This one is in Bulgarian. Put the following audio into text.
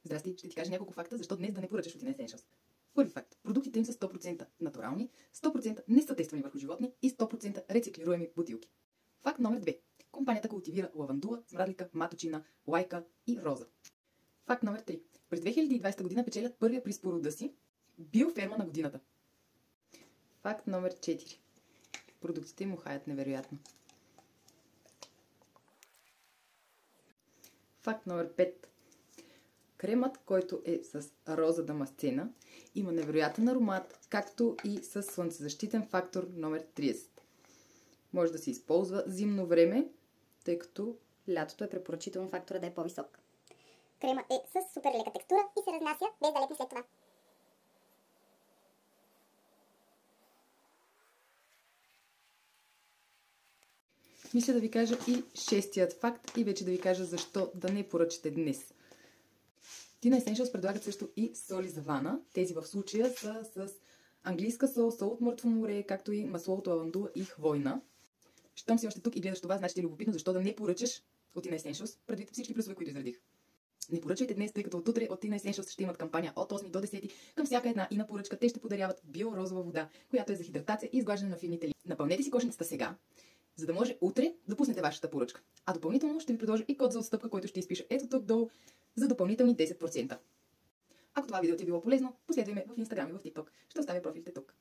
Здрасти, ще ти кажа няколко факта, защо днес да не поръчаш от Ina Essentials. Първи факт. Продуктите им са 100% натурални, 100% не са тествани върху животни и 100% рециклируеми бутилки. Факт номер 2. Компанията култивира лавандула, смрадлика, маточина, лайка и роза. Факт номер 3. През 2020 година печелят първия приз по рода си биоферма на годината. Факт номер 4. Продуктите им ухаят невероятно. Факт номер 5. Кремът, който е с роза дамасцена, има невероятен аромат, както и с слънцезащитен фактор номер 30. Може да се използва зимно време, тъй като лятото е препоръчително фактора да е по-висок. Крема е с супер лека текстура и се разнася без да лепне след това. Мисля да ви кажа и шестият факт и вече да ви кажа защо да не поръчате днес. Ina Essentials предлагат също и соли за вана. Тези в случая са с английска сол, сол от мъртво море, както и масло от лавандула и хвойна. Щом си още тук и гледаш това, значи ти е любопитно защо да не поръчаш от Ina Essentials, предвид всички плюсове, които изредих. Не поръчвайте днес, тъй като от утре от Ina Essentials ще имат кампания от 8 до 10. Към всяка една Ina поръчка те ще подаряват биорозова вода, която е за хидратация и изглаждане на фините ли. Напълнете си кошницата сега, за да може утре да пуснете вашата поръчка. А допълнително ще ви предложа и код за отстъпка, който ще изпиша ето тук долу за допълнителни 10%. Ако това видео ти е било полезно, последвай ме в Instagram и в TikTok. Ще оставя профилите тук.